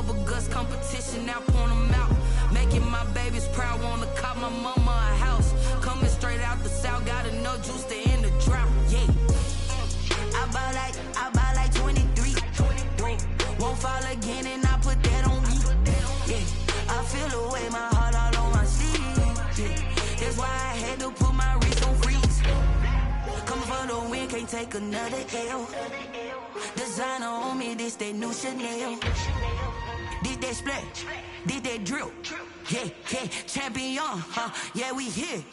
bubble guts competition, now point them out. Making my babies proud, wanna cop my mama a house. Coming straight out the south, got enough juice to end the drought. Yeah. I buy like 23. Won't fall again and I put that on me. Yeah. I feel the way, my heart all on my sleeve. Yeah. That's why I had to put my wrist on freeze. Coming for the win, can't take another L. Designer on me, this that new Chanel. This that splash, this that drill. Yeah, yeah, champion, yeah, we here.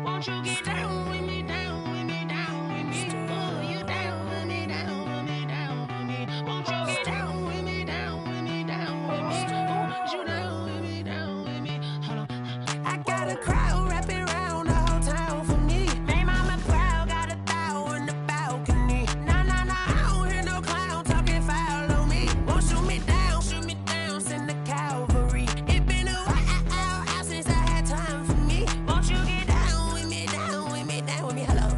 Won't you get down with me, down with me, down with me? Oh, you down with me, down with me, down with me. Won't you get down with me, down with me, down with me? Oh, you down with me, down with me? Hold on. I got a crowd wrapping around the whole town for me. Made mama proud, got a thou in the balcony. Nah, I don't hear no clown talking foul on me. Won't shoot me down, send the cavalry. It been a while since I had time for me. Won't you get down with me, hello.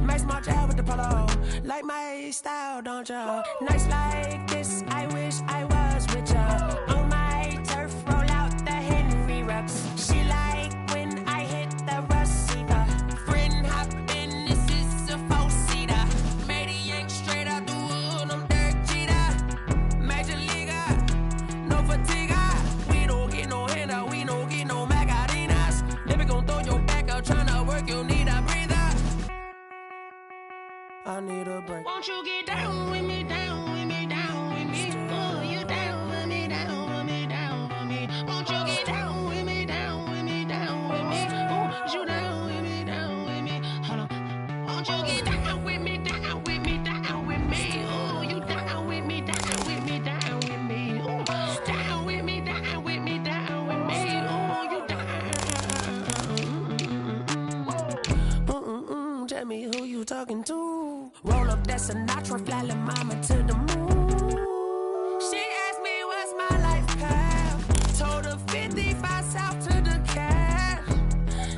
Nice march out with the polo. Like my style, don't ya? Nice like this, I wish I was with ya. On my turf, roll out the Henry Rux. She like when I hit the receiver. Friend hop in, this is a four-seater. Made a yank straight out the wood, I'm Derek Jeter. Major leaguer, no fatigue. We don't get no handout, we don't get no Macarinas. Never gon' throw your back out, tryna work, you need a breather. I need a break. Won't you get down with me, down with me, down with me? Oh, you down with me, down with me, down with me. Won't you get down with me, down with me, down with me? Oh, you down with me, down with me? Hold on. Won't you get down with me, down with me, down with me? Oh, you down with me, down with me, down with me? Oh, down with me, down with me, down with me? Oh, you down. Tell me who you talking to. Roll up that Sinatra, fly la mama to the moon. She asked me what's my life path. Told her 55 south to the cash.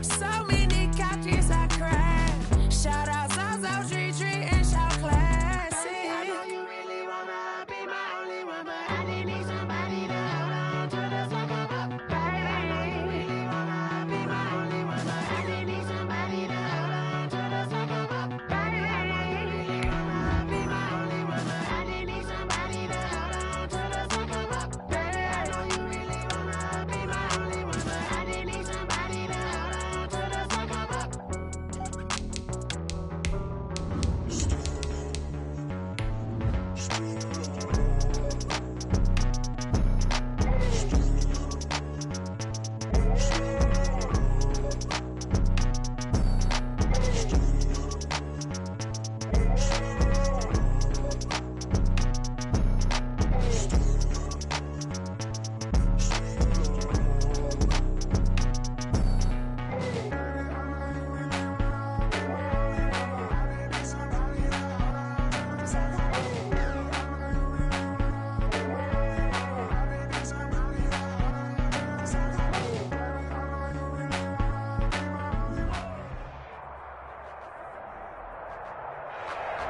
So many couches I crashed. Shout out South Street and shout classic. I know you really wanna be my only one, but I didn't need somebody to hold on to the second up. Baby, I know you really wanna be my only one, but I didn't need somebody to hold on to the second up. Baby, I know you really wanna be my only one, but I didn't need somebody to hold on to the second up. Baby, I know you really wanna be my only one, but I didn't need somebody to hold on to the second up.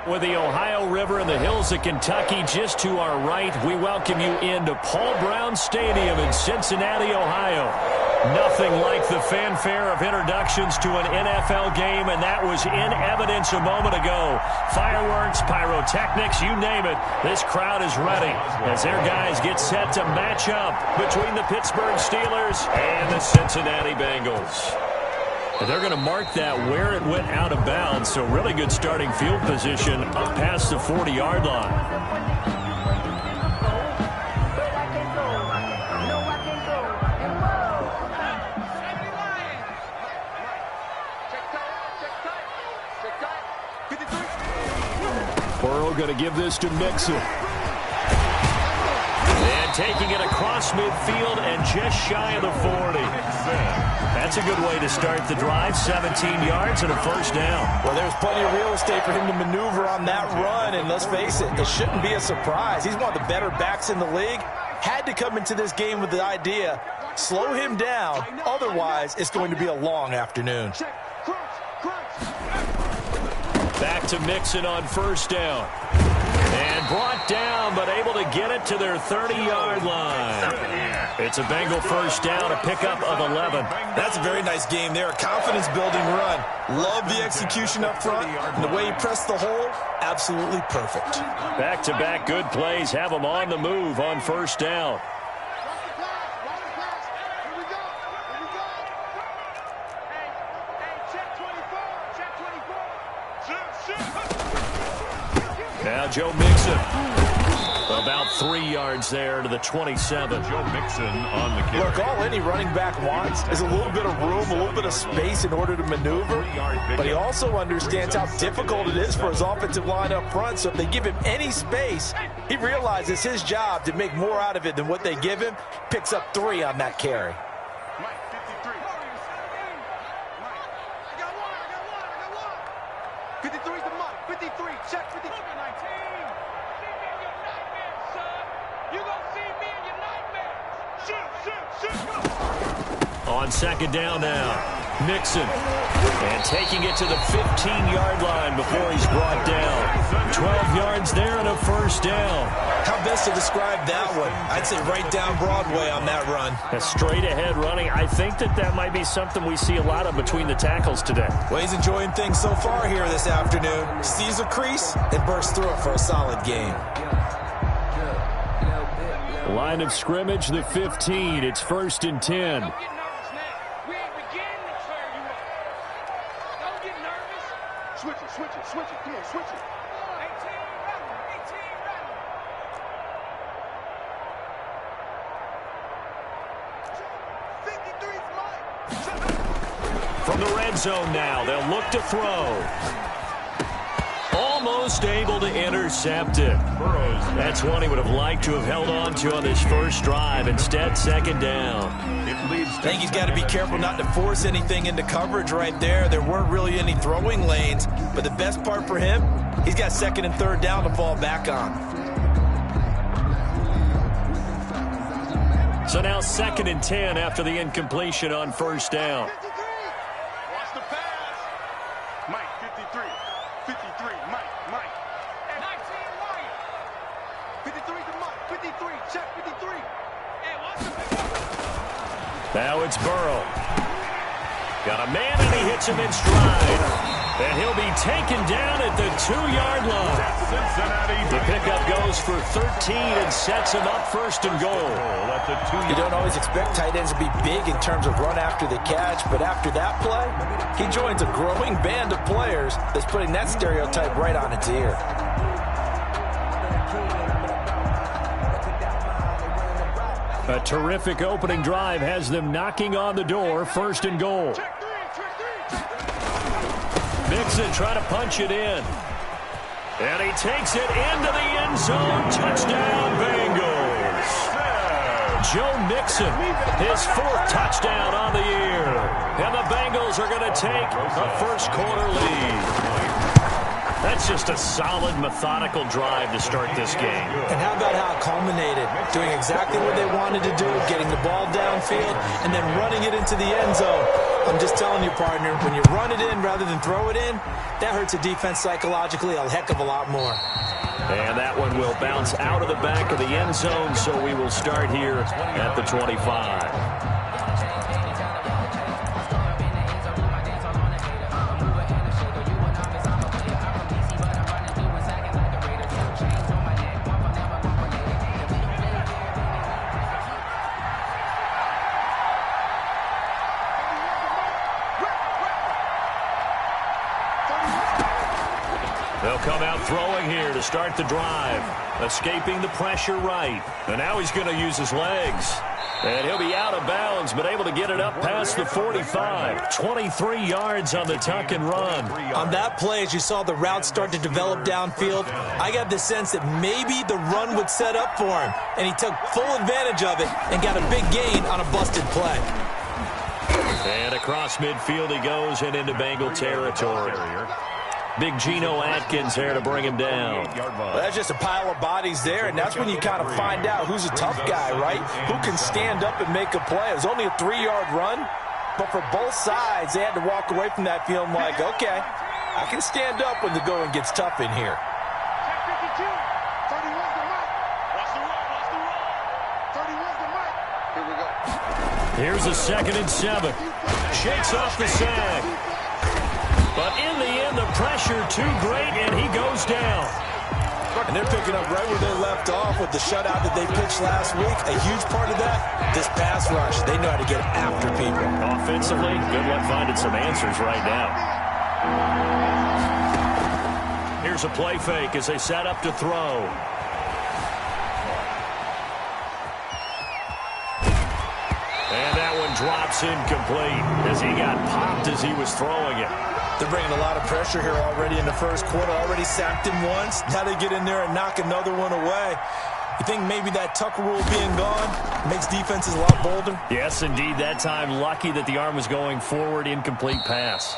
With the Ohio River and the hills of Kentucky just to our right, we welcome you into Paul Brown Stadium in Cincinnati, Ohio. Nothing like the fanfare of introductions to an NFL game, and that was in evidence a moment ago. Fireworks, pyrotechnics, you name it. This crowd is ready as their guys get set to match up between the Pittsburgh Steelers and the Cincinnati Bengals. They're going to mark that where it went out of bounds, so really good starting field position up past the 40-yard line. going to give this to Mixon. And taking it across midfield and just shy of the 40. That's a good way to start the drive. 17 yards and a first down. Well, there's plenty of real estate for him to maneuver on that run. And let's face it, it shouldn't be a surprise. He's one of the better backs in the league. Had to come into this game with the idea, slow him down. Otherwise, it's going to be a long afternoon. Back to Mixon on first down. And brought down, but able to get it to their 30-yard line. It's a Bengal first down, a pickup of 11. That's a very nice game there, a confidence-building run. Love the execution up front, and the way he pressed the hole, absolutely perfect. Back-to-back good plays have them on the move on first down. Now Joe Mixon. About 3 yards there to the 27. Joe Mixon on the carry. Look, all any running back wants is a little bit of room, a little bit of space in order to maneuver. But he also understands how difficult it is for his offensive line up front. So if they give him any space, he realizes his job to make more out of it than what they give him. Picks up 3 on that carry. Mike, 53. Mike, I got one. 53's the Mike. 53. Check 53. 19. You gonna see me in your nightmares. Shoot. On second down now, Mixon. And taking it to the 15-yard line before he's brought down. 12 yards there and a first down. How best to describe that one? I'd say right down Broadway on that run. A straight-ahead running. I think that might be something we see a lot of between the tackles today. Well, he's enjoying things so far here this afternoon. Sees a crease and bursts through it for a solid game. Line of scrimmage, the 15. It's 1st and 10. Don't get nervous now. We ain't beginning to tear you up. Don't get nervous. Switch it, switch it, switch it. Come on, switch it. 18 rattle. 53's Mike. From the red zone now, they'll look to throw. Almost able to intercept it. That's one he would have liked to have held on to on this first drive. Instead, second down. I think he's got to be careful not to force anything into coverage right there. There weren't really any throwing lanes, but the best part for him, he's got second and third down to fall back on. So now 2nd and 10 after the incompletion on first down. Watch the pass. Mike, 53. 53, Mike. 19, Ryan. 53 to Mike. 53, check 53. Hey, watch the pass. Now it's Burrow. Got a man and he hits him in stride. And he'll be taken down at the 2-yard line. The pickup goes for 13 and sets him up 1st and goal. You don't always expect tight ends to be big in terms of run after the catch, but after that play, he joins a growing band of players that's putting that stereotype right on its ear. A terrific opening drive has them knocking on the door, 1st and goal. Mixon trying to punch it in. And he takes it into the end zone. Touchdown, Bengals. Joe Mixon, his 4th touchdown on the year. And the Bengals are going to take a first-quarter lead. That's just a solid, methodical drive to start this game. And how about how it culminated? Doing exactly what they wanted to do, getting the ball downfield, and then running it into the end zone. I'm just telling you, partner, when you run it in rather than throw it in, that hurts a defense psychologically a heck of a lot more. And that one will bounce out of the back of the end zone, so we will start here at the 25. They'll come out throwing here to start the drive. Escaping the pressure right. And now he's going to use his legs. And he'll be out of bounds, but able to get it up past the 45. 23 yards on the tuck and run. On that play, as you saw the route start to develop downfield, I got the sense that maybe the run would set up for him. And he took full advantage of it and got a big gain on a busted play. And across midfield he goes and into Bengal territory. Big Geno Atkins there to bring him down. Well, that's just a pile of bodies there, and that's when you kind of find out who's a tough guy, right? Who can stand up and make a play. It was only a 3-yard run, but for both sides, they had to walk away from that feeling like, okay, I can stand up when the going gets tough in here. Check 52. 31's the mic. Watch the roll. Watch the roll. 31's the mic. Here we go. Here's a 2nd and 7. Shakes off the sack. But in the end, the pressure too great, and he goes down. And they're picking up right where they left off with the shutout that they pitched last week. A huge part of that, this pass rush. They know how to get after people. Offensively, good luck finding some answers right now. Here's a play fake as they set up to throw. And that one drops incomplete as he got popped as he was throwing it. They're bringing a lot of pressure here already in the first quarter. Already sacked him once. Now they get in there and knock another one away. You think maybe that Tucker rule being gone makes defenses a lot bolder? Yes, indeed. That time, lucky that the arm was going forward. Incomplete pass.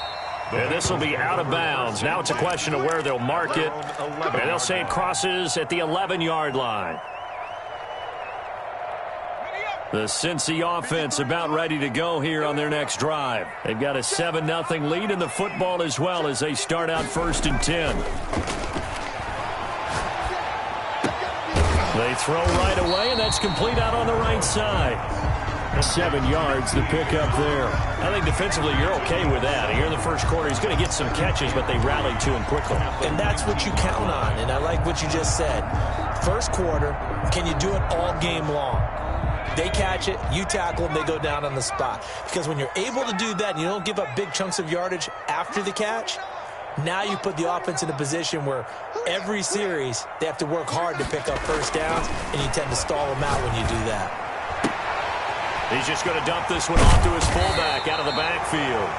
And this will be out of bounds. Now it's a question of where they'll mark it. And they'll say it crosses at the 11-yard line. The Cincy offense about ready to go here on their next drive. They've got a 7-0 lead in the football as well as they start out 1st and 10. They throw right away, and that's complete out on the right side. 7 yards to pick up there. I think defensively you're okay with that. Here in the first quarter, he's going to get some catches, but they rallied to him quickly. And that's what you count on, and I like what you just said. First quarter, can you do it all game long? They catch it, you tackle them, they go down on the spot. Because when you're able to do that and you don't give up big chunks of yardage after the catch, now you put the offense in a position where every series they have to work hard to pick up first downs, and you tend to stall them out when you do that. He's just going to dump this one off to his fullback out of the backfield.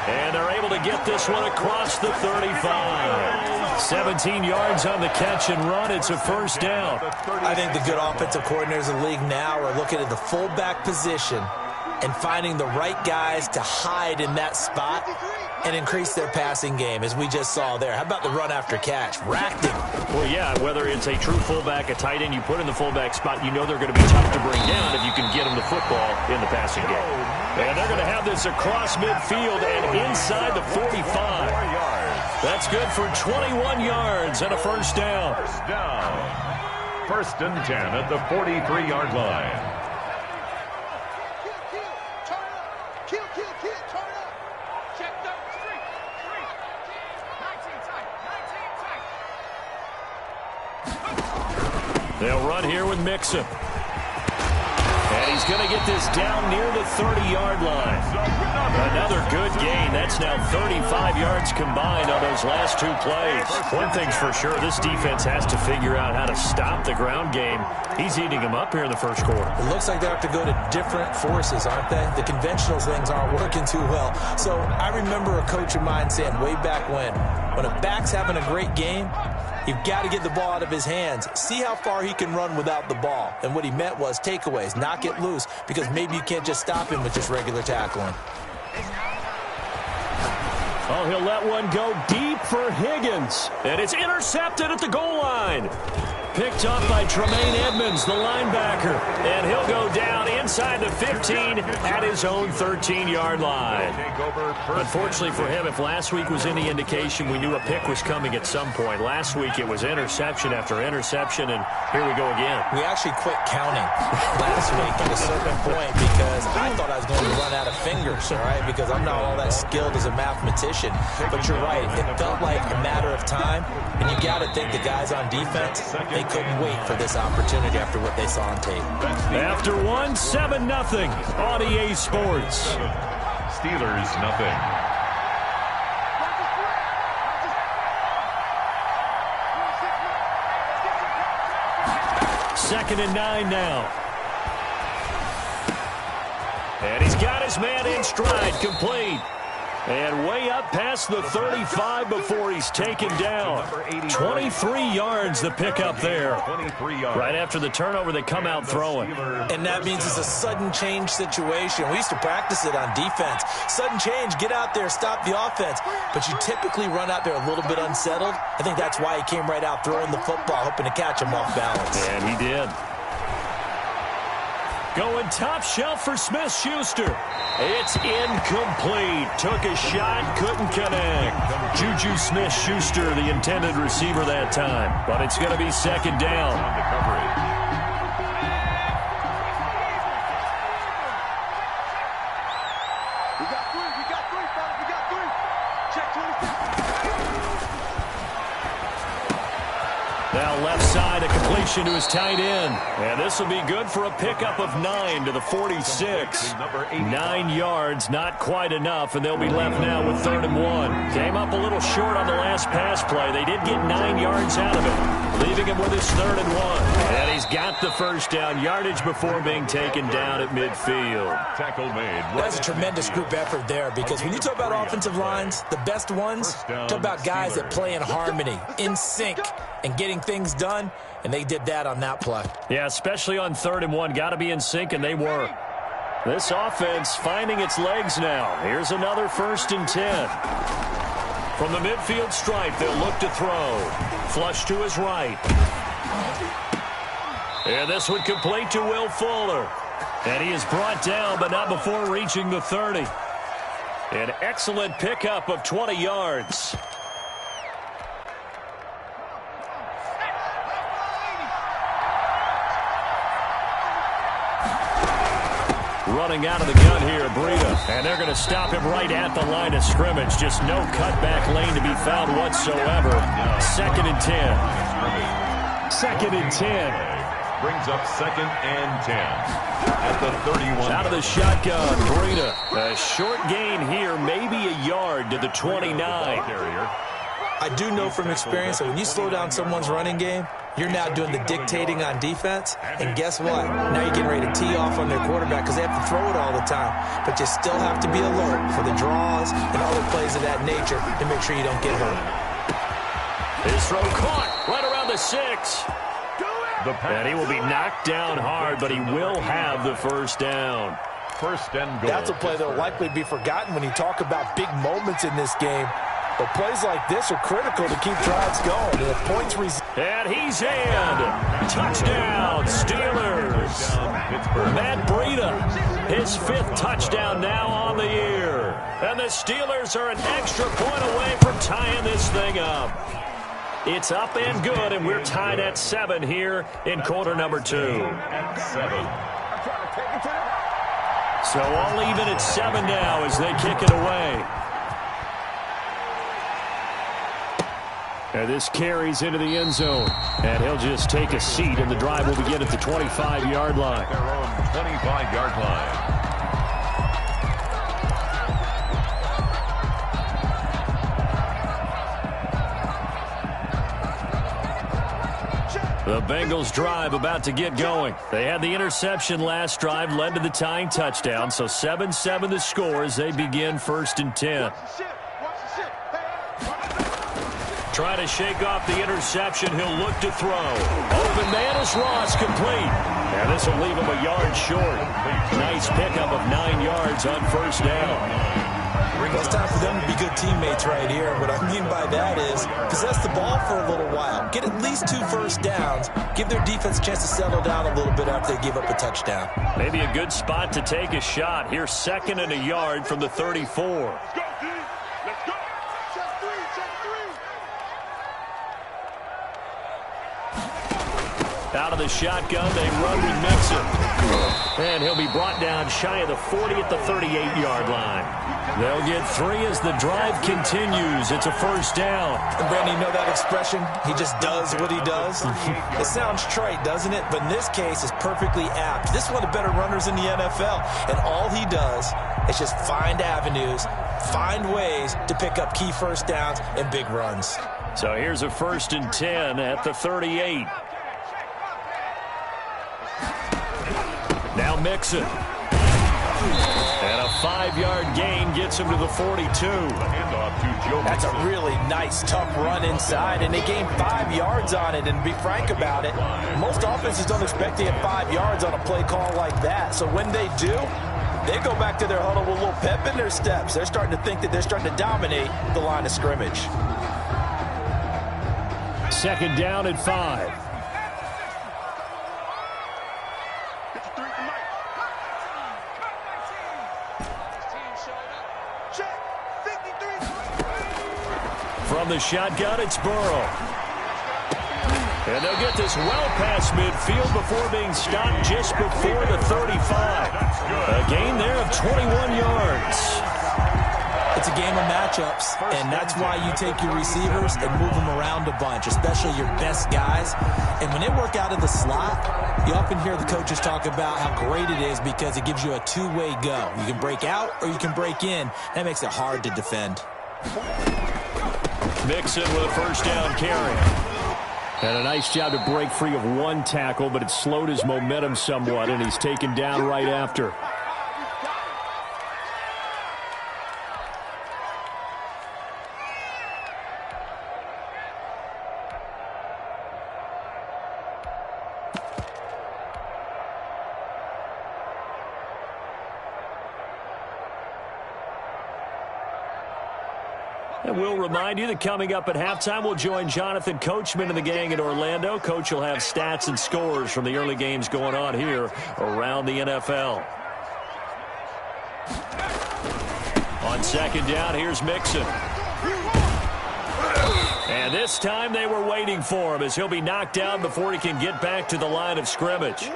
And they're able to get this one across the 35. 17 yards on the catch and run. It's a first down. I think the good offensive coordinators in the league now are looking at the fullback position and finding the right guys to hide in that spot and increase their passing game, as we just saw there. How about the run after catch? Racked him. Well, yeah, whether it's a true fullback, a tight end, you put in the fullback spot, you know they're going to be tough to bring down if you can get them the football in the passing game. And they're going to have this across midfield and inside the 45. That's good for 21 yards and a first down. First down. 1st and 10 at the 43-yard line. They'll run here with Mixon. And he's going to get this down near the 30-yard line. Another good gain. That's now 35 yards combined on those last 2 plays. One thing's for sure, this defense has to figure out how to stop the ground game. He's eating them up here in the first quarter. It looks like they have to go to different forces, aren't they? The conventional things aren't working too well. So I remember a coach of mine saying way back when a back's having a great game, you've got to get the ball out of his hands. See how far he can run without the ball. And what he meant was takeaways, knock it loose, because maybe you can't just stop him with just regular tackling. Oh, he'll let one go deep for Higgins. And it's intercepted at the goal line. Picked up by Tremaine Edmonds, the linebacker. And he'll go down inside the 15 at his own 13-yard line. Unfortunately for him, if last week was any indication, we knew a pick was coming at some point. Last week it was interception after interception, and here we go again. We actually quit counting last week at a certain point because I thought I was going to run out of fingers, all right, because I'm not all that skilled as a mathematician. But you're right, it felt like a matter of time, and you got to think the guys on defense, they couldn't wait for this opportunity after what they saw on tape. After 7-0 on EA Sports. Steelers, nothing. 2nd and 9 now. And he's got his man in stride, complete. And way up past the 35 before he's taken down. 23 yards the pickup there. Right after the turnover, they come out throwing. And that means it's a sudden change situation. We used to practice it on defense. Sudden change, get out there, stop the offense. But you typically run out there a little bit unsettled. I think that's why he came right out throwing the football, hoping to catch him off balance. And he did. Going top shelf for Smith-Schuster. It's incomplete. Took a shot, couldn't connect. Juju Smith-Schuster, the intended receiver that time. But it's going to be 2nd down. We got three, fellas. We got three. Check 25. Now left side, a completion to his tight end. And this will be good for a pickup of 9 to the 46. 9 yards, not quite enough, and they'll be left now with 3rd and 1. Came up a little short on the last pass play. They did get 9 yards out of it, leaving him with his 3rd and 1. And he's got the first down yardage before being taken down at midfield. Tackle made. That's a tremendous group effort there, because when you talk about offensive lines, the best ones, talk about guys that play in harmony, in sync, and getting things done, and they did that on that play. Yeah, especially on 3rd and 1. Got to be in sync, and they were. This offense finding its legs now. Here's another 1st and 10. From the midfield stripe, they'll look to throw. Flush to his right. And this one complete to Will Fuller. And he is brought down, but not before reaching the 30. An excellent pickup of 20 yards. Running out of the gun here, Breida. And they're going to stop him right at the line of scrimmage. Just no cutback lane to be found whatsoever. 2nd and 10. 2nd and 10. Brings up 2nd and 10 at the 31. Out of the shotgun, Breida. A short gain here, maybe a yard to the 29. I do know from experience that when you slow down someone's running game, you're now doing the dictating on defense, and guess what? Now you're getting ready to tee off on their quarterback because they have to throw it all the time. But you still have to be alert for the draws and other plays of that nature to make sure you don't get hurt. His throw caught right around the 6. And he will be knocked down hard, but he will have the first down. 1st and goal. That's a play that will likely be forgotten when you talk about big moments in this game. But plays like this are critical to keep drives going. And if points and he's in. Touchdown, Steelers. Matt Breida, his 5th touchdown now on the year. And the Steelers are an extra point away from tying this thing up. It's up and good, and we're tied at 7 here in quarter number 2. 7. So all even at 7 now as they kick it away. And this carries into the end zone. And he'll just take a seat, and the drive will begin at the 25-yard line. Their own 25-yard line. The Bengals drive about to get going. They had the interception last drive, led to the tying touchdown. So 7-7 the score as they begin 1st and 10. Trying to shake off the interception. He'll look to throw. Open man is Ross, complete. And this will leave him a yard short. Nice pickup of 9 yards on 1st down. It's time for them to be good teammates right here. What I mean by that is possess the ball for a little while. Get at least 2 first downs. Give their defense a chance to settle down a little bit after they give up a touchdown. Maybe a good spot to take a shot. Here's 2nd and a yard from the 34. Out of the shotgun, they run with Mixon. And he'll be brought down shy of the 40 at the 38-yard line. They'll get 3 as the drive continues. It's a 1st down. And Brandon, you know that expression? He just does what he does. It sounds trite, doesn't it? But in this case, it's perfectly apt. This is one of the better runners in the NFL. And all he does is just find avenues, find ways to pick up key first downs and big runs. So here's a 1st and 10 at the 38. Now Mixon. And a 5-yard gain gets him to the 42. That's a really nice, tough run inside, and they gained 5 yards on it. And to be frank about it, most offenses don't expect to get 5 yards on a play call like that. So when they do, they go back to their huddle with a little pep in their steps. They're starting to think that they're starting to dominate the line of scrimmage. Second down and 5. From the shotgun, it's Burrow. And they'll get this well past midfield before being stopped just before the 35. A gain there of 21 yards. It's a game of matchups, and that's why you take your receivers and move them around a bunch, especially your best guys. And when they work out of the slot, you often hear the coaches talk about how great it is because it gives you a two-way go. You can break out or you can break in. That makes it hard to defend. Mixon with a first down carry. And a nice job to break free of one tackle, but it slowed his momentum somewhat, and he's taken down right after. And we'll remind you that coming up at halftime, we'll join Jonathan Coachman and the gang in Orlando. Coach will have stats and scores from the early games going on here around the NFL. On second down, here's Mixon. And this time they were waiting for him as he'll be knocked down before he can get back to the line of scrimmage.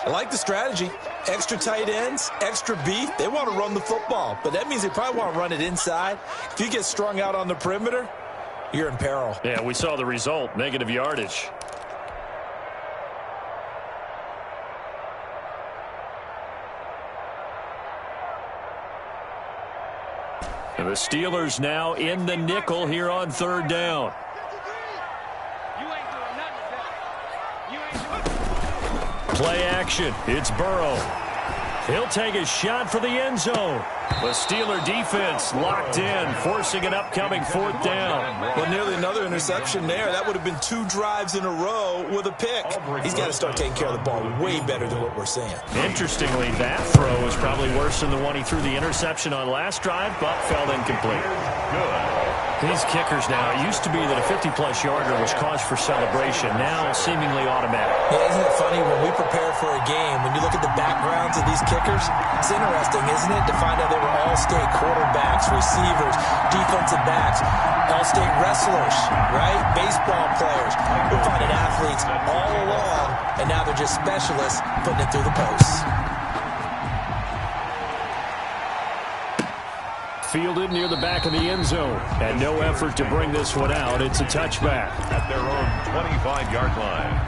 I like the strategy. Extra tight ends, extra beef. They want to run the football, but that means they probably want to run it inside. If you get strung out on the perimeter, you're in peril. Yeah, we saw the result, negative yardage. And the Steelers now in the nickel here on third down. Play action. It's Burrow. He'll take a shot for the end zone. The Steeler defense locked in, forcing an upcoming fourth down. Well, nearly another interception there. That would have been 2 drives in a row with a pick. He's got to start taking care of the ball way better than what we're seeing. Interestingly, that throw was probably worse than the one he threw the interception on last drive, but fell incomplete. These kickers now, it used to be that a 50-plus yarder was cause for celebration. Now, seemingly automatic. Yeah, isn't it funny when we prepare for a game, when you look at the backgrounds of these kickers, it's interesting, isn't it, to find out they were all-state quarterbacks, receivers, defensive backs, all-state wrestlers, right? Baseball players. We're finding athletes all along, and now they're just specialists putting it through the posts. Fielded near the back of the end zone. And no effort to bring this one out. It's a touchback. At their own 25-yard line.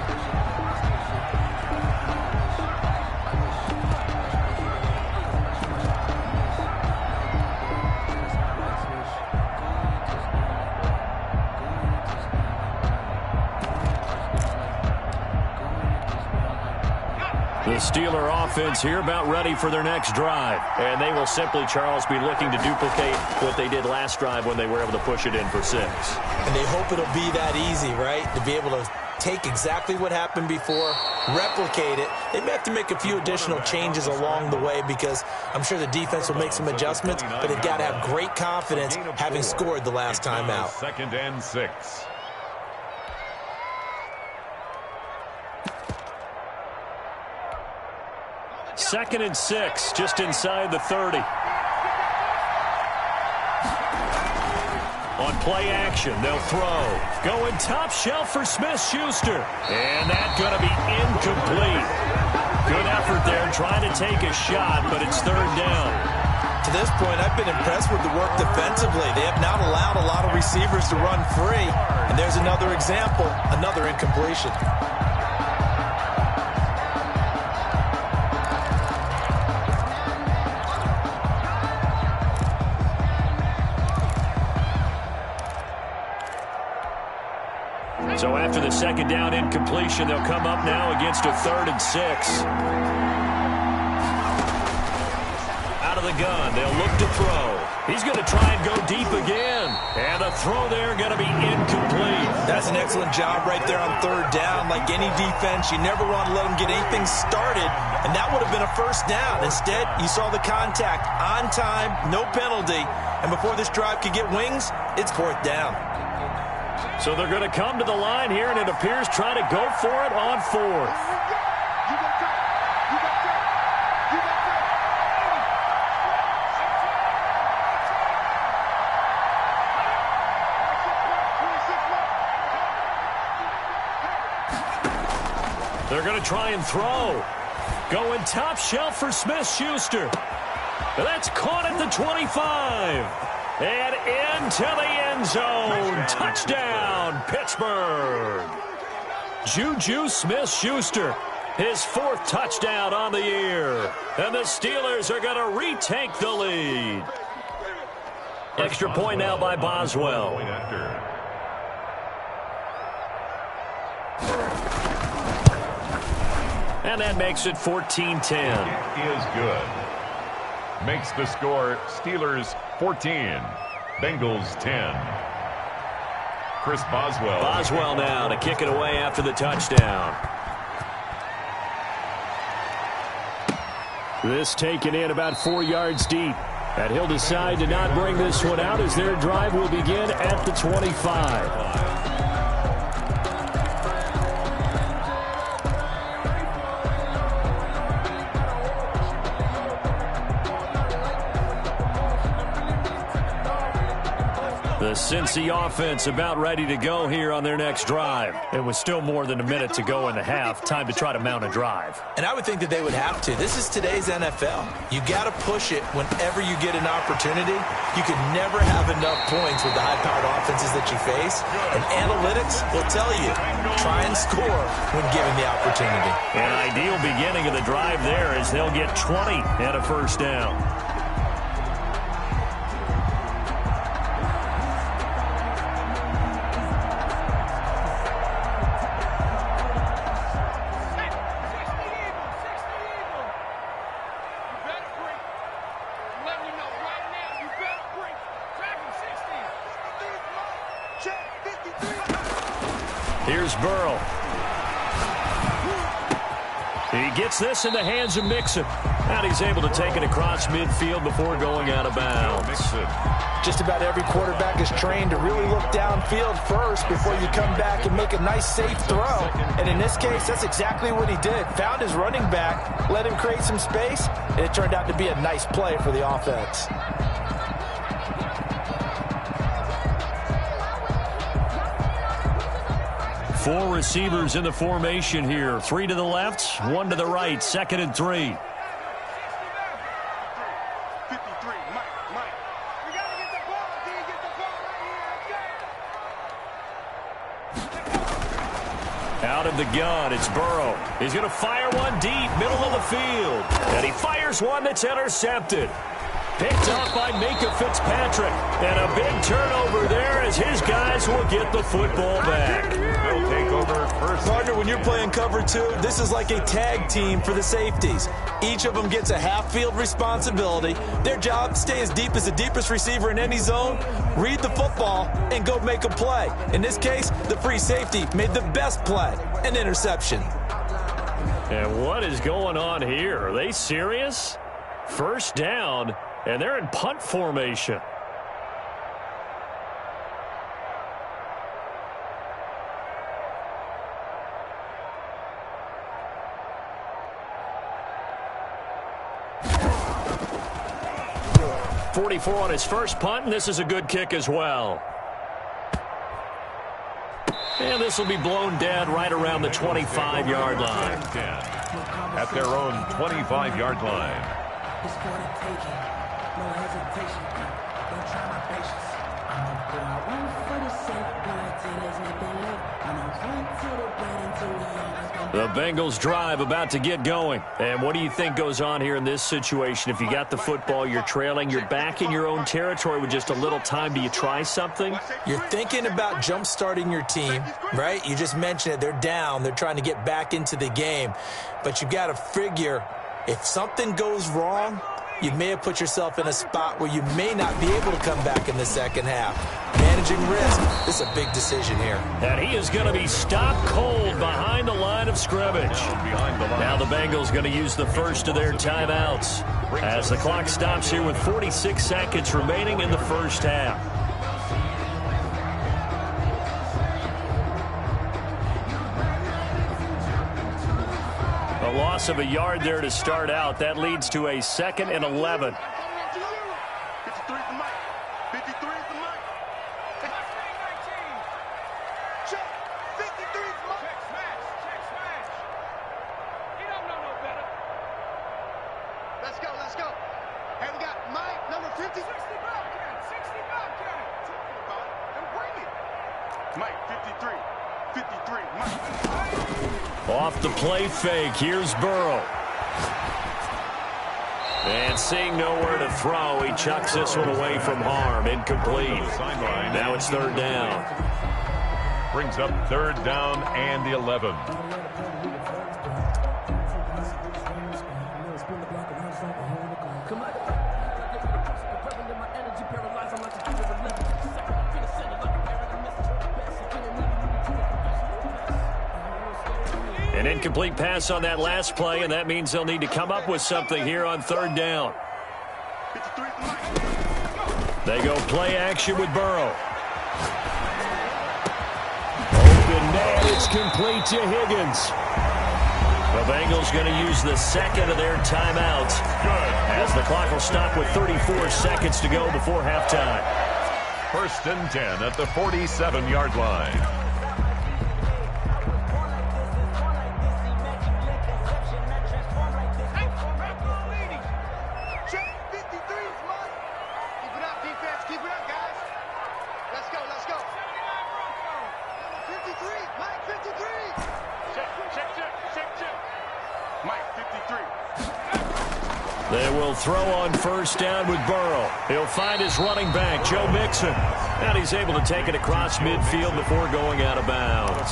The Steeler offense here about ready for their next drive. And they will simply, Charles, be looking to duplicate what they did last drive when they were able to push it in for 6. And they hope it'll be that easy, right? To be able to take exactly what happened before, replicate it. They may have to make a few additional changes along the way because I'm sure the defense will make some adjustments, but they've got to have great confidence having scored the last time out. 2nd and 6. Second and 6, just inside the 30. On play action, they'll throw. Going top shelf for Smith-Schuster. And that's going to be incomplete. Good effort there trying to take a shot, but it's third down. To this point, I've been impressed with the work defensively. They have not allowed a lot of receivers to run free. And there's another example, another incompletion. So after the second down incompletion. They'll come up now against a 3rd and 6. Out of the gun. They'll look to throw. He's going to try and go deep again. And the throw there going to be incomplete. That's an excellent job right there on 3rd down. Like any defense, you never want to let them get anything started, and that would have been a 1st down. Instead, you saw the contact on time, no penalty, and before this drive could get wings, it's 4th down. So they're going to come to the line here, and it appears trying to go for it on 4th. They're going to try and throw. Going top shelf for Smith-Schuster. That's caught at the 25. And into the end zone. Touchdown, Pittsburgh. Juju Smith-Schuster, his 4th touchdown on the year. And the Steelers are going to retake the lead. Extra point now by Boswell. And that makes it 14-10. It is good. Makes the score Steelers 14, Bengals 10. Chris Boswell. Boswell now to kick it away after the touchdown. This taken in about 4 yards deep. And he'll decide to not bring this one out as their drive will begin at the 25. The Cincy offense about ready to go here on their next drive. It was still more than a minute to go in the half. Time to try to mount a drive. And I would think that they would have to. This is today's NFL. You got to push it whenever you get an opportunity. You can never have enough points with the high-powered offenses that you face. And analytics will tell you, try and score when given the opportunity. An ideal beginning of the drive there as they'll get 20 and a 1st down. Here's Burrow. He gets this in the hands of Mixon. And he's able to take it across midfield before going out of bounds. Just about every quarterback is trained to really look downfield first before you come back and make a nice, safe throw. And in this case, that's exactly what he did. Found his running back, let him create some space, and it turned out to be a nice play for the offense. Four receivers in the formation here. 3 to the left, 1 to the right. 2nd and 3. Out of the gun, it's Burrow. He's going to fire one deep, middle of the field. And he fires one that's intercepted. Picked up by Minka Fitzpatrick. And a big turnover there as his guys will get the football back. They'll take over first. Partner, when you're playing cover 2, this is like a tag team for the safeties. Each of them gets a half-field responsibility. Their job, stay as deep as the deepest receiver in any zone, read the football, and go make a play. In this case, the free safety made the best play, an interception. And what is going on here? Are they serious? 1st down, and they're in punt formation. .44 on his first punt, and this is a good kick as well. And this will be blown dead right around the 25-yard line. At their own 25-yard line. The Bengals drive about to get going. And what do you think goes on here in this situation? If you got the football, you're trailing, you're back in your own territory with just a little time. Do you try something? You're thinking about jump-starting your team, right? You just mentioned it. They're down. They're trying to get back into the game. But you've got to figure if something goes wrong, you may have put yourself in a spot where you may not be able to come back in the second half. Managing risk, this is a big decision here. And he is going to be stopped cold behind the line of scrimmage. Now the Bengals going to use the first of their timeouts as the clock stops here with 46 seconds remaining in the first half. A loss of a yard there to start out. That leads to a 2nd and 11. 53 for Mike. 53 for Mike. Check. 53 for Mike. Check smash. Check smash. He don't know no better. Let's go. Let's go. Hey, we got Mike, number 50. 60 Bobcat. 60 Bobcat. Talking about it. And bring it. Mike, 53. 53. Mike. Off the play fake, here's Burrow. And seeing nowhere to throw, he chucks this one away from harm. Incomplete. Now it's 3rd down. Brings up 3rd down and 11. An incomplete pass on that last play, and that means they'll need to come up with something here on 3rd down. They go play action with Burrow. Open man, it's complete to Higgins. The Bengals going to use the 2nd of their timeouts as the clock will stop with 34 seconds to go before halftime. 1st and 10 at the 47-yard line. They will throw on 1st down with Burrow. He'll find his running back, Joe Mixon. And he's able to take it across midfield before going out of bounds.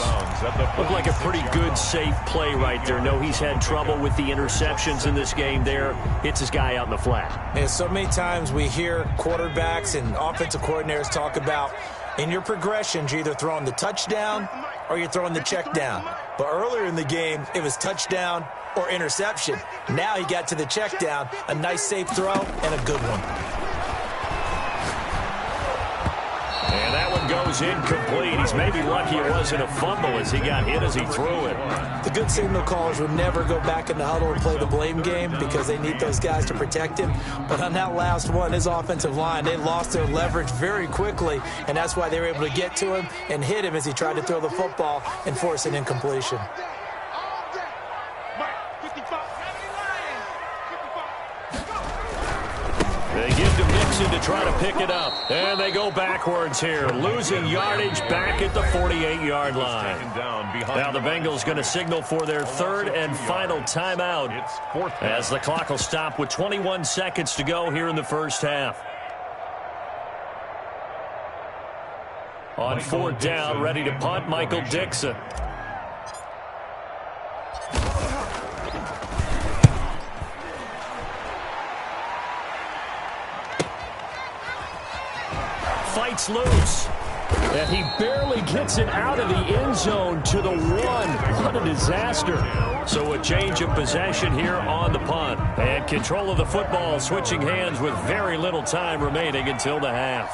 Looked like a pretty good, safe play right there. No, he's had trouble with the interceptions in this game there. Hits his guy out in the flat. And so many times we hear quarterbacks and offensive coordinators talk about in your progressions, you're either throwing the touchdown or you're throwing the check down. But earlier in the game, it was touchdown or interception. Now he got to the check down, a nice safe throw, and a good one. And that one goes incomplete. He's maybe lucky it wasn't a fumble as he got hit as he threw it. The good signal callers would never go back in the huddle and play the blame game because they need those guys to protect him. But on that last one, his offensive line, they lost their leverage very quickly, and that's why they were able to get to him and hit him as he tried to throw the football and force an incompletion. They give to Mixon to try to pick it up. And they go backwards here, losing yardage back at the 48-yard line. Now the Bengals going to signal for their 3rd and final timeout as the clock will stop with 21 seconds to go here in the first half. On 4th down, ready to punt, Michael Dixon. Fights loose. And he barely gets it out of the end zone to the 1. What a disaster. So a change of possession here on the punt. And control of the football switching hands with very little time remaining until the half.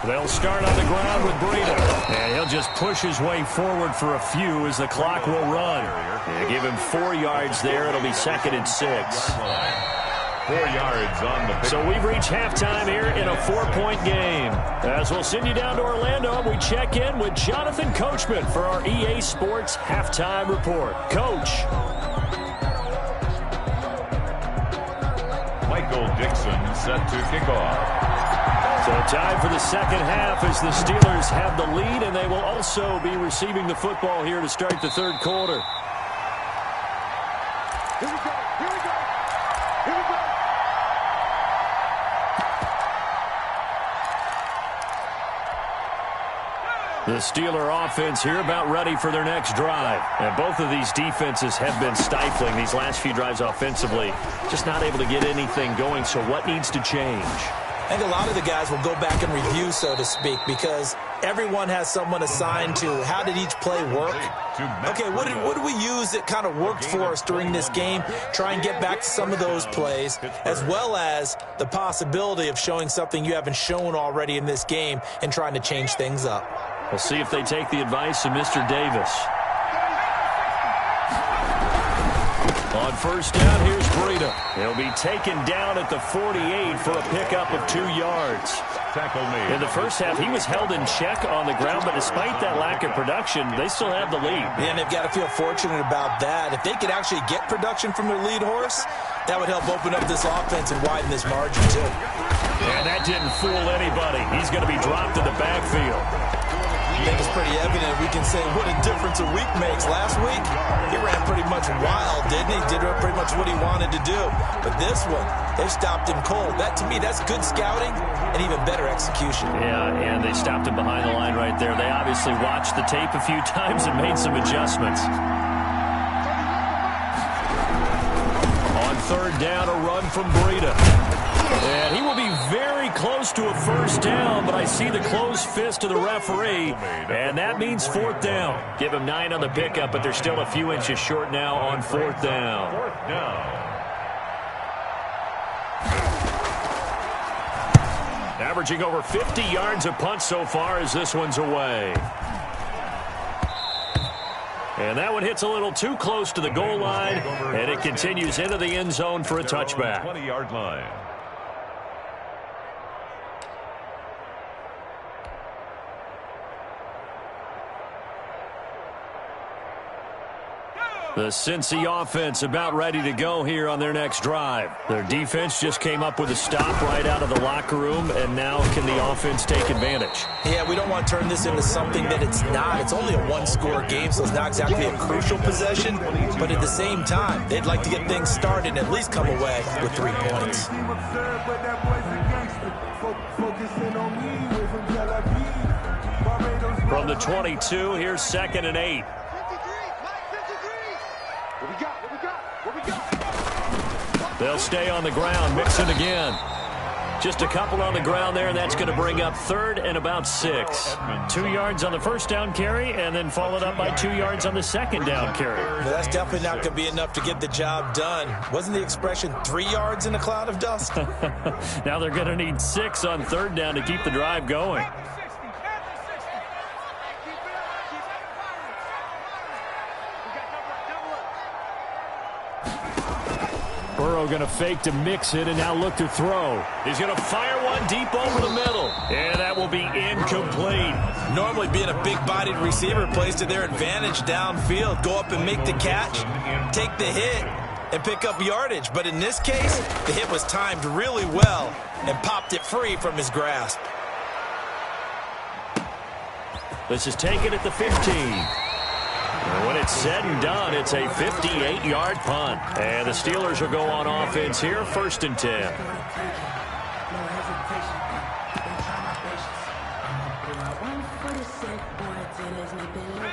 They'll start on the ground with Breida. And he'll just push his way forward for a few as the clock will run. And give him 4 yards there. It'll be 2nd and 6. 4 yards on the pick. So we've reached halftime here in a 4-point game. As we'll send you down to Orlando, we check in with Jonathan Coachman for our EA Sports Halftime Report. Coach. Mike Michael Dixon set to kick off. So time for the second half as the Steelers have the lead, and they will also be receiving the football here to start the third quarter. Here we go. Here we go. Here we go. The Steeler offense here about ready for their next drive. And both of these defenses have been stifling these last few drives offensively. Just not able to get anything going, so what needs to change? I think a lot of the guys will go back and review, so to speak, because everyone has someone assigned to how did each play work. Okay, what did we use that kind of worked for us during this game? Try and get back to some of those plays, as well as the possibility of showing something you haven't shown already in this game and trying to change things up. We'll see if they take the advice of Mr. Davis. On first down, here's Breida. He'll be taken down at the 48 for a pickup of 2 yards. Tackle made. In the first half, he was held in check on the ground, but despite that lack of production, they still have the lead. And they've got to feel fortunate about that. If they could actually get production from their lead horse, that would help open up this offense and widen this margin, too. And that didn't fool anybody. He's going to be dropped in the backfield. I think it's pretty evident we can say what a difference a week makes. Last week, he ran pretty much wild, didn't he? Did pretty much what he wanted to do. But this one, they stopped him cold. That, to me, that's good scouting and even better execution. Yeah, and they stopped him behind the line right there. They obviously watched the tape a few times and made some adjustments. On third down, a run from Breida. And he will be very close to a first down, but I see the closed fist of the referee, and that means fourth down. Give him 9 on the pickup, but they're still a few inches short now on fourth down. Fourth down. Averaging over 50 yards a punt so far as this one's away. And that one hits a little too close to the goal line, and it continues into the end zone for a touchback. 20-yard line. The Cincy offense about ready to go here on their next drive. Their defense just came up with a stop right out of the locker room, and now can the offense take advantage? Yeah, we don't want to turn this into something that it's not. It's only a one-score game, so it's not exactly a crucial possession. But at the same time, they'd like to get things started and at least come away with 3 points. From the 22, here's 2nd and 8. They'll stay on the ground, mix it again. Just a couple on the ground there, and that's going to bring up 3rd and about 6. 2 yards on the first down carry, and then followed up by 2 yards on the second down carry. Well, that's definitely not going to be enough to get the job done. Wasn't the expression 3 yards in a cloud of dust? Now they're going to need 6 on 3rd down to keep the drive going. Burrow going to fake to mix it and now look to throw. He's going to fire one deep over the middle. And that will be incomplete. Normally being a big-bodied receiver plays to their advantage downfield. Go up and make the catch, take the hit, and pick up yardage. But in this case, the hit was timed really well and popped it free from his grasp. This is taken at the 15. And when it's said and done, it's a 58-yard punt. And the Steelers will go on offense here, 1st and 10.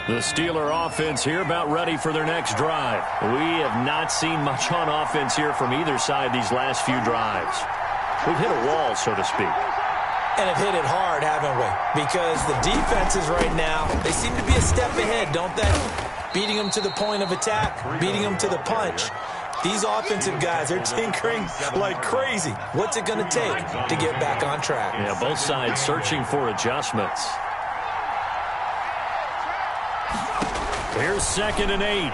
The Steeler offense here about ready for their next drive. We have not seen much on offense here from either side these last few drives. We've hit a wall, so to speak. And have hit it hard, haven't we? Because the defenses right now, they seem to be a step ahead, don't they? Beating them to the point of attack, beating them to the punch. These offensive guys, they're tinkering like crazy. What's it going to take to get back on track? Yeah, both sides searching for adjustments. Here's 2nd and 8.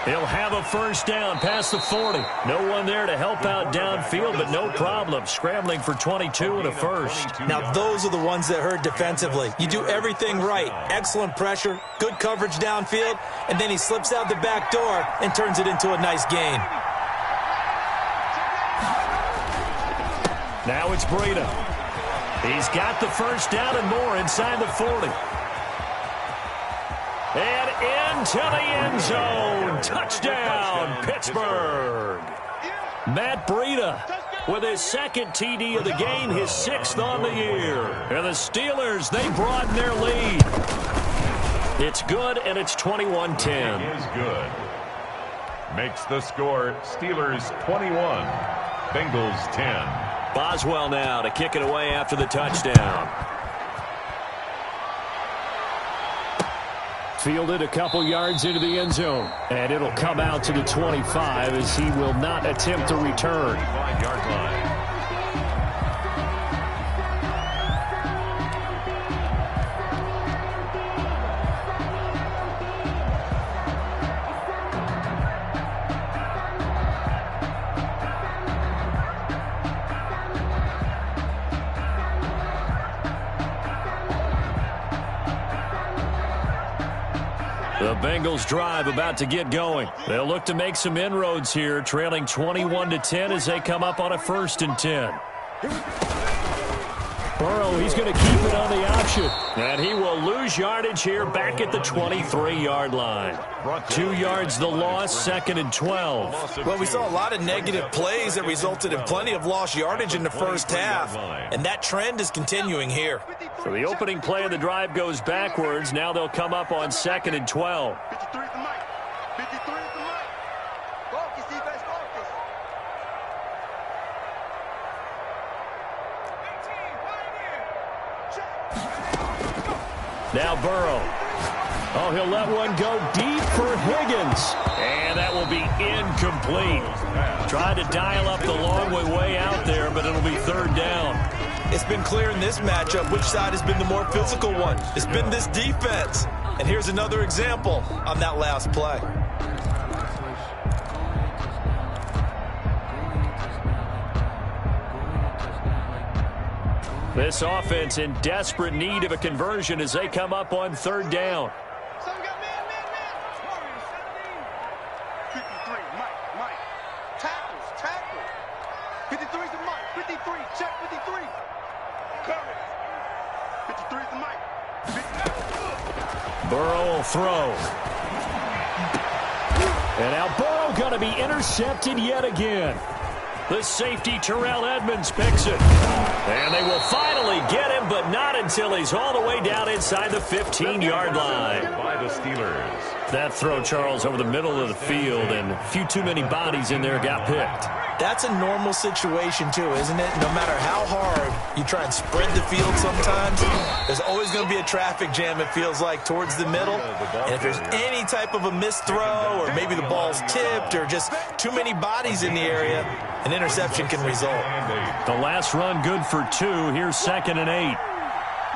He'll have a first down past the 40. No one there to help out downfield, but no problem. Scrambling for 22 and a first. Now, those are the ones that hurt defensively. You do everything right. Excellent pressure, good coverage downfield, and then he slips out the back door and turns it into a nice gain. Now it's Breida. He's got the first down and more inside the 40. And into the end zone. Touchdown, Pittsburgh. Matt Breida with his second TD of the game, his 6th on the year. And the Steelers, they broaden their lead. It's good, and it's 21-10. It is good. Makes the score Steelers 21, Bengals 10. Boswell now to kick it away after the touchdown. Fielded a couple yards into the end zone. And it'll come out to the 25 as he will not attempt to return. 5-yard line. The Bengals drive about to get going. They'll look to make some inroads here, trailing 21-10 as they come up on a 1st and 10. Burrow, he's going to keep it on the option. And he will lose yardage here back at the 23-yard line. 2 yards the loss, 2nd and 12. Well, we saw a lot of negative plays that resulted in plenty of lost yardage in the first half. And that trend is continuing here. So the opening play of the drive goes backwards. Now they'll come up on 2nd and 12. 53 is the mic. 53 is the mic. Focus, defense, focus. Now Burrow. Oh, he'll let one go deep for Higgins. And that will be incomplete. Tried to dial up the long way out there, but it'll be 3rd down. It's been clear in this matchup which side has been the more physical one. It's been this defense. And here's another example on that last play. This offense in desperate need of a conversion as they come up on 3rd down. So we got man. 53, Mike. Tackles. 53 is the mic. 53, check 53. Coverage. 53 is the mic. Burrow will throw. And now Burrow going to be intercepted yet again. The safety, Terrell Edmonds, picks it. And they will finally get him, but not until he's all the way down inside the 15-yard line. By the Steelers. That throw, Charles, over the middle of the field, and a few too many bodies in there got picked. That's a normal situation, too, isn't it? No matter how hard you try and spread the field sometimes, there's always going to be a traffic jam, it feels like, towards the middle. And if there's any type of a missed throw, or maybe the ball's tipped, or just too many bodies in the area, an interception can result. The last run good for 2. Here's 2nd and 8.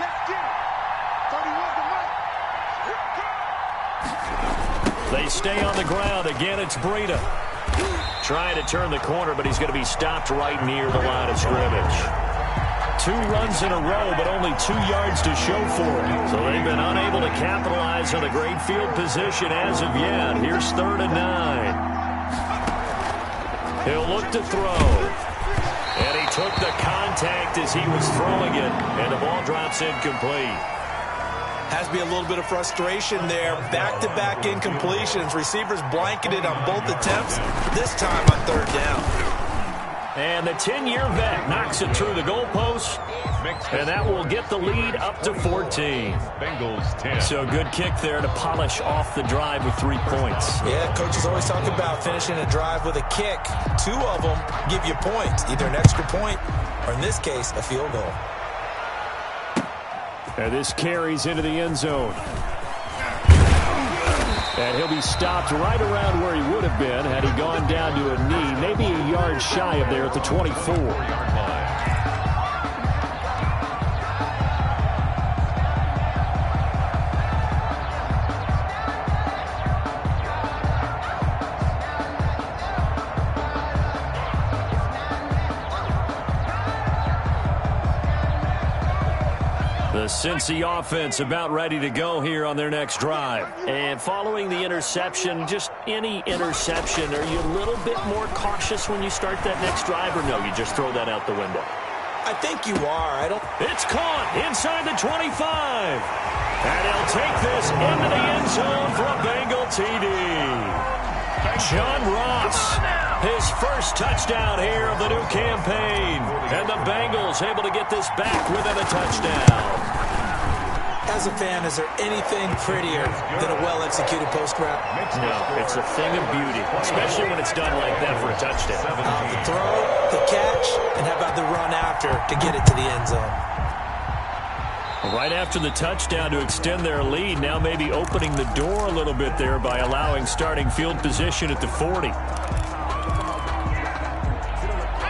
Let's get it. 31 is the mic. They stay on the ground. Again, it's Breida. Trying to turn the corner, but he's going to be stopped right near the line of scrimmage. 2 runs in a row, but only 2 yards to show for it. So they've been unable to capitalize on the great field position as of yet. Here's 3rd and 9. He'll look to throw. And he took the contact as he was throwing it, and the ball drops incomplete. Has to be a little bit of frustration there. Back-to-back incompletions. Receivers blanketed on both attempts, this time on 3rd down. And the 10-year vet knocks it through the goalpost, and that will get the lead up to 14. Bengals 10. So good kick there to polish off the drive with 3 points. Yeah, coaches always talk about finishing a drive with a kick. 2 of them give you points, either an extra point or, in this case, a field goal. And this carries into the end zone. And he'll be stopped right around where he would have been had he gone down to a knee, maybe a yard shy of there at the 24. Cincy offense about ready to go here on their next drive. And following the interception, just any interception, are you a little bit more cautious when you start that next drive, or no, you just throw that out the window? I think you are. It's caught inside the 25. And he'll take this into the end zone for a Bengal TD. John Ross, his first touchdown here of the new campaign. And the Bengals able to get this back within a touchdown. As a fan, is there anything prettier than a well-executed post route? No, it's a thing of beauty, especially when it's done like that for a touchdown. The throw, the catch, and how about the run after to get it to the end zone? Right after the touchdown to extend their lead, now maybe opening the door a little bit there by allowing starting field position at the 40.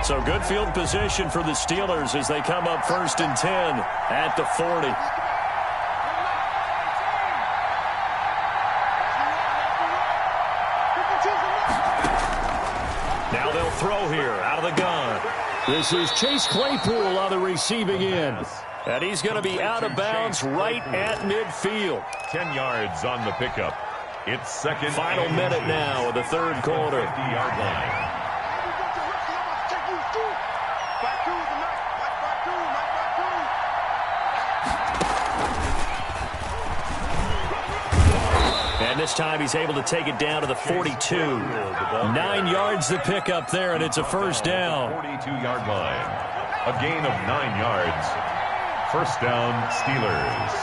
So good field position for the Steelers as they come up 1st and 10 at the 40. Now they'll throw here out of the gun. This is Chase Claypool on the receiving end. And he's going to be out of bounds right at midfield. 10 yards on the pickup. It's second. Final minute now of the third quarter. 50-yard line. And this time he's able to take it down to the 42. 9 yards the pickup there, and it's a first down. 42-yard line. A gain of 9 yards. First down, Steelers.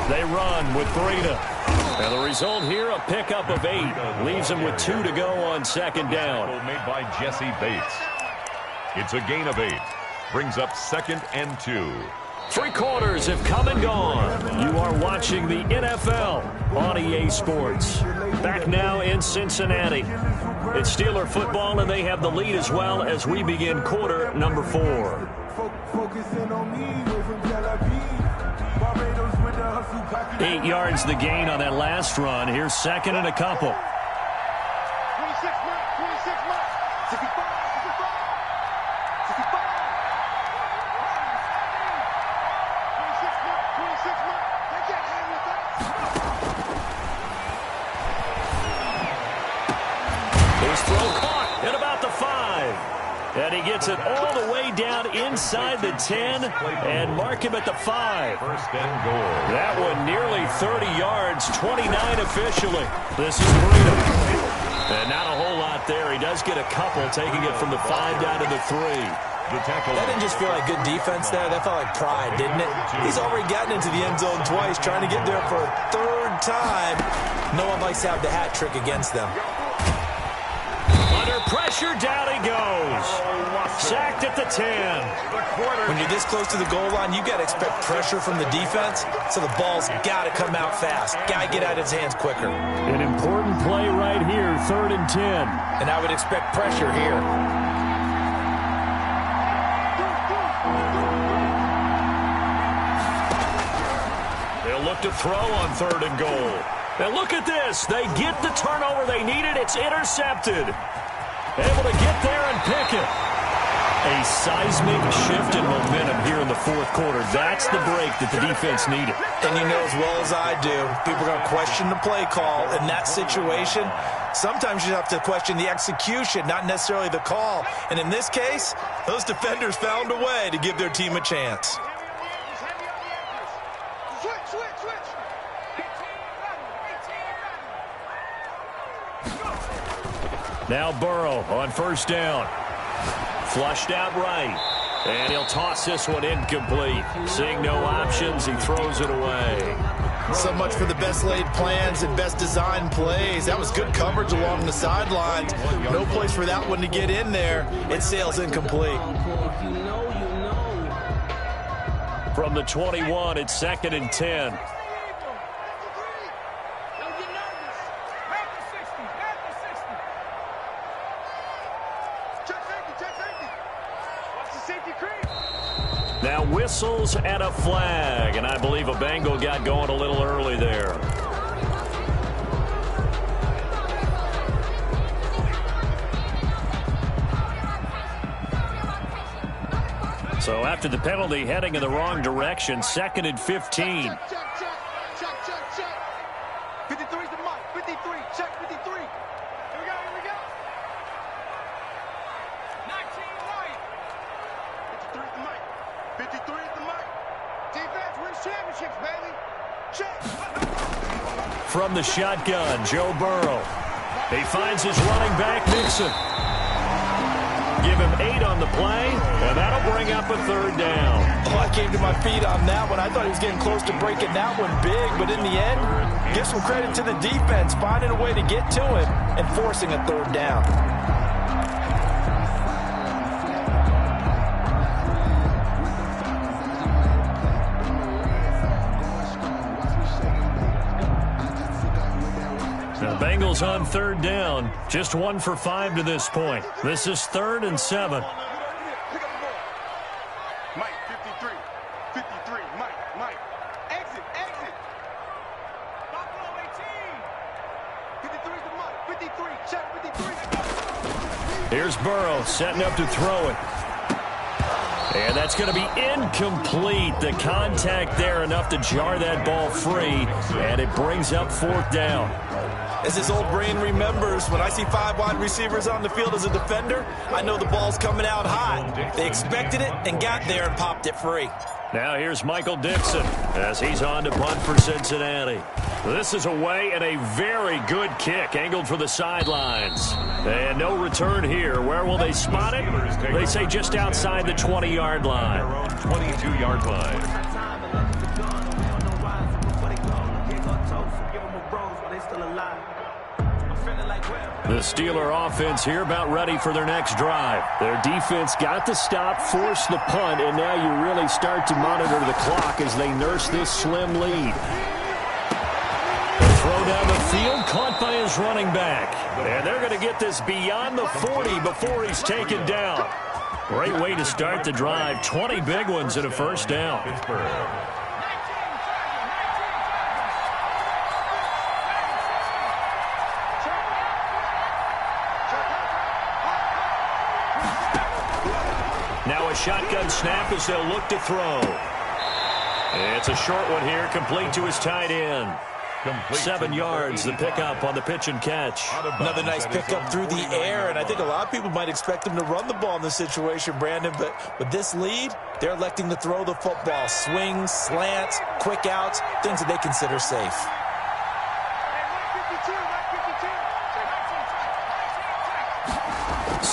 They run with Breida. And the result here, a pickup of 8. Leaves them with 2 to go on second down. Made by Jesse Bates. It's a gain of 8. Brings up 2nd and 2. 3 quarters have come and gone. You are watching the NFL on EA Sports. Back now in Cincinnati. It's Steeler football, and they have the lead as well as we begin quarter number 4. 8 yards the gain on that last run. Here's 2nd and a couple. 26 mark, 65. His throw caught at about the 5. And he gets it all the way down inside the 10 and mark him at the 5. First and goal. That one nearly 30 yards, 29 officially. This is Breida. And not a whole lot there. He does get a couple, taking it from the 5 down to the 3. That didn't just feel like good defense there. That felt like pride, didn't it? He's already gotten into the end zone twice, trying to get there for a 3rd time. No one likes to have the hat trick against them. Under pressure, down he goes. Sacked at the 10. When you're this close to the goal line, you got to expect pressure from the defense, so the ball's got to come out fast. Got to get out of his hands quicker. An important play right here, 3rd and 10. And I would expect pressure here. They'll look to throw on 3rd and goal. And look at this. They get the turnover they needed. It's intercepted. Able to get there and pick it. A seismic shift in momentum here in the 4th quarter. That's the break that the defense needed. And you know as well as I do, people are going to question the play call in that situation. Sometimes you have to question the execution, not necessarily the call. And in this case, those defenders found a way to give their team a chance. Now Burrow on 1st down. Flushed out right. And he'll toss this one incomplete. Seeing no options, he throws it away. So much for the best laid plans and best designed plays. That was good coverage along the sidelines. No place for that one to get in there. It sails incomplete. From the 21, it's 2nd and 10. Now whistles and a flag, and I believe a Bengal got going a little early there. So after the penalty, heading in the wrong direction, 2nd and 15. Check. 53 is the mark. 53. Check 53. Here we go. 19 right. 53 is the mark. 53 is the mark. Defense wins championships, baby. Check. From the shotgun, Joe Burrow. He finds his running back, Nixon. Give him 8 on the play, and that'll bring up a 3rd down. Oh, I came to my feet on that one. I thought he was getting close to breaking that one big, but in the end, give some credit to the defense, finding a way to get to him and forcing a 3rd down. The Bengals on 3rd down, just 1 for 5 to this point. This is 3rd and 7. Pick up the ball. Mike, 53. 53. Mike. Exit. Buffalo 18. 53 is the mark. 53. Check 53. Here's Burrow setting up to throw it. And that's going to be incomplete. The contact there enough to jar that ball free, and it brings up 4th down. As this old brain remembers, when I see 5 wide receivers on the field as a defender, I know the ball's coming out hot. They expected it and got there and popped it free. Now here's Michael Dixon as he's on to punt for Cincinnati. This is away and a very good kick angled for the sidelines. And no return here. Where will they spot it? They say just outside the 20-yard line. Their own 22-yard line. The Steeler offense here about ready for their next drive. Their defense got the stop, forced the punt, and now you really start to monitor the clock as they nurse this slim lead. The throw down the field, caught by his running back. And they're going to get this beyond the 40 before he's taken down. Great way to start the drive. 20 big ones and a 1st down. Now a shotgun snap as they'll look to throw. It's a short one here, complete to his tight end. 7 yards, the pickup on the pitch and catch. Another nice pickup through the air, and I think a lot of people might expect him to run the ball in this situation, Brandon, but with this lead, they're electing to throw the football. Swings, slants, quick outs, things that they consider safe.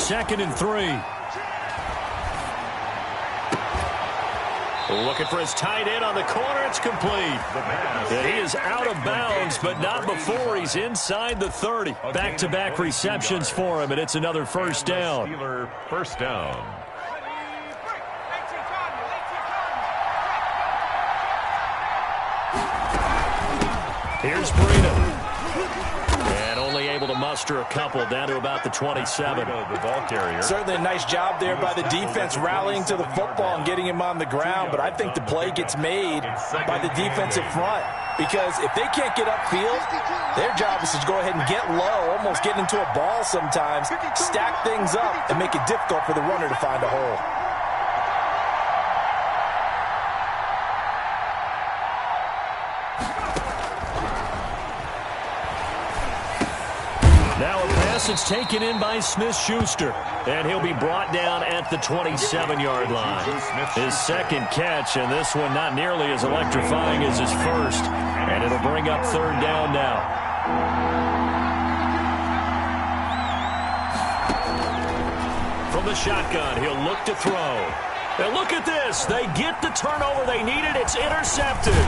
2nd and 3. Looking for his tight end on the corner. It's complete. Yeah, he is out of bounds, but not before he's inside the 30. Back-to-back receptions for him, and it's another 1st down. Steeler 1st down. Here's Breida. And only able to muster a couple down to about the 27. The ball carrier. Certainly a nice job there by the defense rallying to the football and getting him on the ground, but I think the play gets made by the defensive front because if they can't get upfield, their job is to go ahead and get low, almost get into a ball sometimes, stack things up, and make it difficult for the runner to find a hole. Now a pass that's taken in by Smith-Schuster, and he'll be brought down at the 27-yard line. His 2nd catch, and this one not nearly as electrifying as his 1st, and it'll bring up 3rd down now. From the shotgun, he'll look to throw. And look at this. They get the turnover they needed. It's intercepted.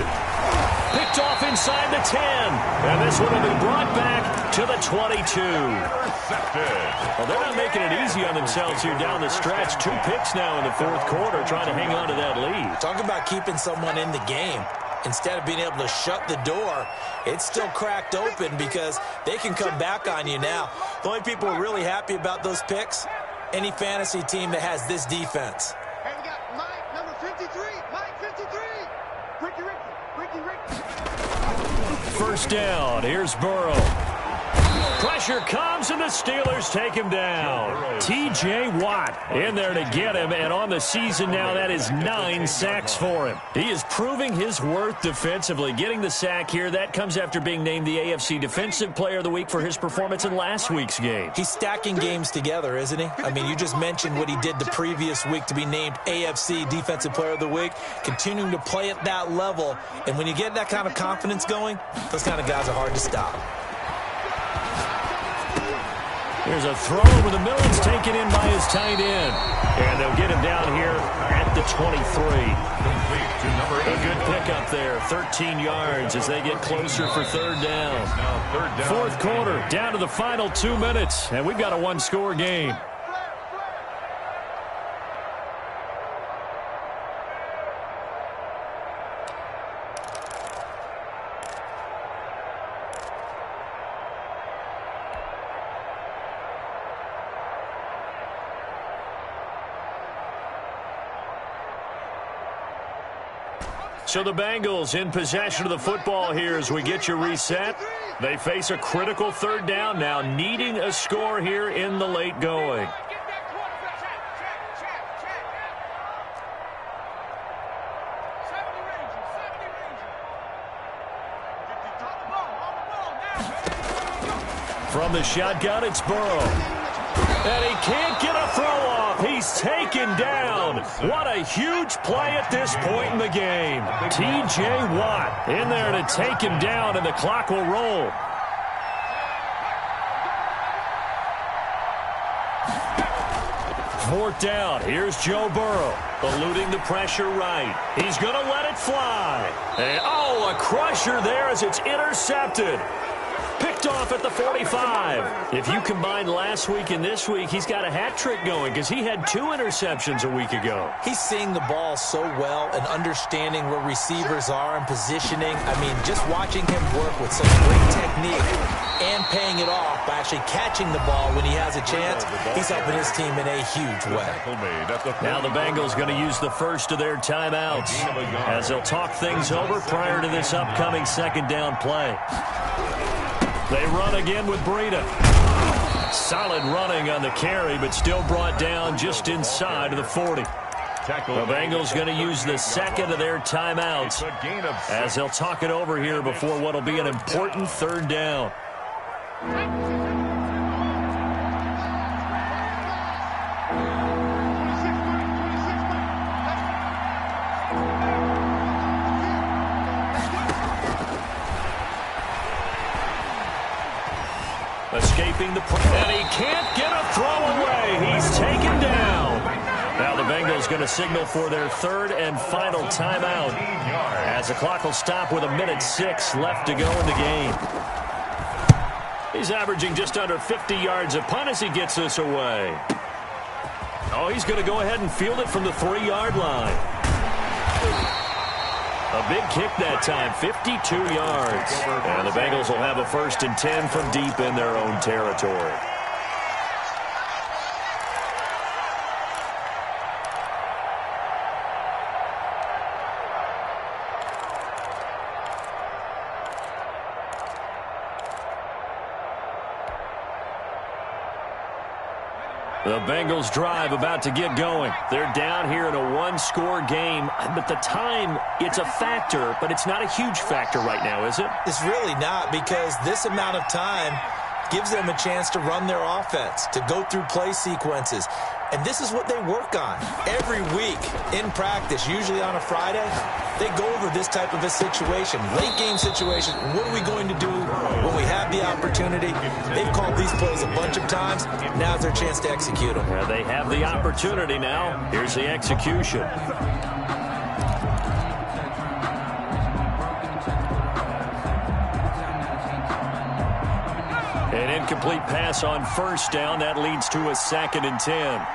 Picked off inside the 10. And this one will be brought back to the 22. Well, they're not making it easy on themselves here down the stretch. 2 picks now in the 4th quarter trying to hang on to that lead. Talk about keeping someone in the game. Instead of being able to shut the door, it's still cracked open because they can come back on you now. The only people who are really happy about those picks, any fantasy team that has this defense. Hey, we got Mike, number 53. Mike, 53. Ricky. 1st down. Here's Burrow. Pressure comes, and the Steelers take him down. T.J. Watt in there to get him, and on the season now, that is 9 sacks for him. He is proving his worth defensively. Getting the sack here, that comes after being named the AFC Defensive Player of the Week for his performance in last week's game. He's stacking games together, isn't he? I mean, you just mentioned what he did the previous week to be named AFC Defensive Player of the Week, continuing to play at that level. And when you get that kind of confidence going, those kind of guys are hard to stop. There's a throw over the middle. It's taken in by his tight end. And they'll get him down here at the 23. A good pickup there. 13 yards as they get closer for third down. Fourth quarter, down to the final 2 minutes. And we've got a one-score game. So the Bengals in possession of the football here as we get you reset. They face a critical third down now, needing a score here in the late going. From the shotgun, it's Burrow. And he can't get a throw off. He's taken down. What a huge play at this point in the game. T.J. Watt in there to take him down, and the clock will roll. Fourth down. Here's Joe Burrow, eluding the pressure right. He's going to let it fly. And, a crusher there as it's intercepted. Picked off at the 45. If you combine last week and this week, he's got a hat trick going because he had 2 interceptions a week ago. He's seeing the ball so well and understanding where receivers are and positioning. I mean, just watching him work with such great technique and paying it off by actually catching the ball when he has a chance, he's helping his team in a huge way. Now the Bengals going to use the first of their timeouts as they'll talk things over prior to this upcoming second down play. They run again with Breida. Solid running on the carry, but still brought down just inside of the 40. The Bengals going to use the second of their timeouts as they'll talk it over here before what will be an important third down. Escaping the pressure, and he can't get a throw away. He's taken down. Now the Bengals going to signal for their third and final timeout as the clock will stop with 1:06 left to go in the game. He's averaging just under 50 yards a punt as he gets this away. He's going to go ahead and field it from the 3-yard line. A big kick that time, 52 yards. And the Bengals will have a 1st and 10 from deep in their own territory. The Bengals drive about to get going. They're down here in a one-score game, but the time, it's a factor, but it's not a huge factor right now, is it? It's really not, because this amount of time gives them a chance to run their offense, to go through play sequences. And this is what they work on every week in practice, usually on a Friday. They go over this type of a situation, late game situation. What are we going to do when we have the opportunity? They've called these plays a bunch of times. Now's their chance to execute them. Yeah, they have the opportunity now. Here's the execution. An incomplete pass on first down. That leads to a 2nd and 10.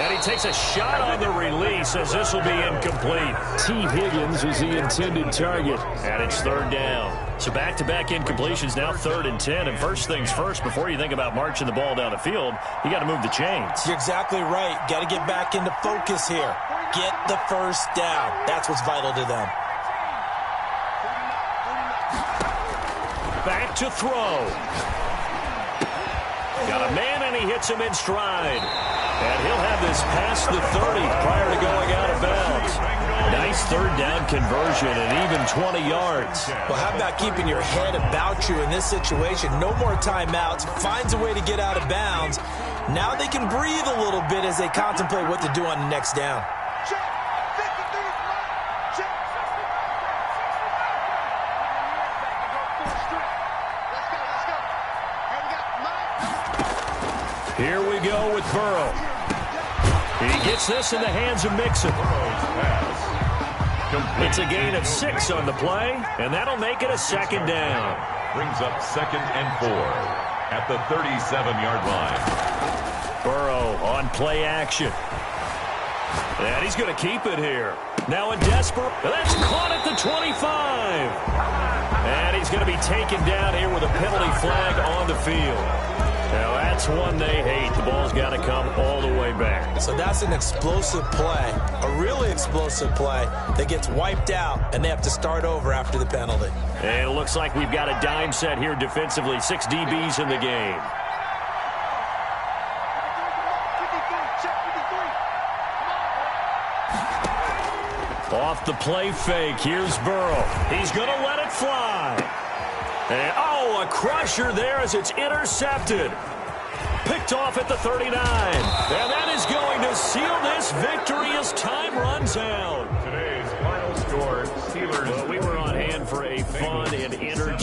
And he takes a shot on the release as this will be incomplete. T. Higgins was the intended target. And it's third down. So back-to-back incompletions, now 3rd and 10. And first things first, before you think about marching the ball down the field, you got to move the chains. You're exactly right. Got to get back into focus here. Get the first down. That's what's vital to them. Back to throw. Got a man, and he hits him in stride. And he'll have this past the 30 prior to going out of bounds. Nice third down conversion and even 20 yards. Well, how about keeping your head about you in this situation? No more timeouts. Finds a way to get out of bounds. Now they can breathe a little bit as they contemplate what to do on the next down. Here we go with Burrow. He gets this in the hands of Mixon. It's a gain of 6 on the play, and that'll make it a second down. Brings up 2nd and 4 at the 37-yard line. Burrow on play action. And he's going to keep it here. Now in desperate. That's caught at the 25. And he's going to be taken down here with a penalty flag on the field. Now, that's one they hate. The ball's got to come all the way back. So that's an explosive play, a really explosive play that gets wiped out, and they have to start over after the penalty. And it looks like we've got a dime set here defensively. 6 DBs in the game. Off the play fake, here's Burrow. He's going to let it fly. And, a crusher there as it's intercepted. Picked off at the 39. And that is going to seal this victory as time runs out. Today's final score, Steelers. Well, we were on hand for a fun and entertaining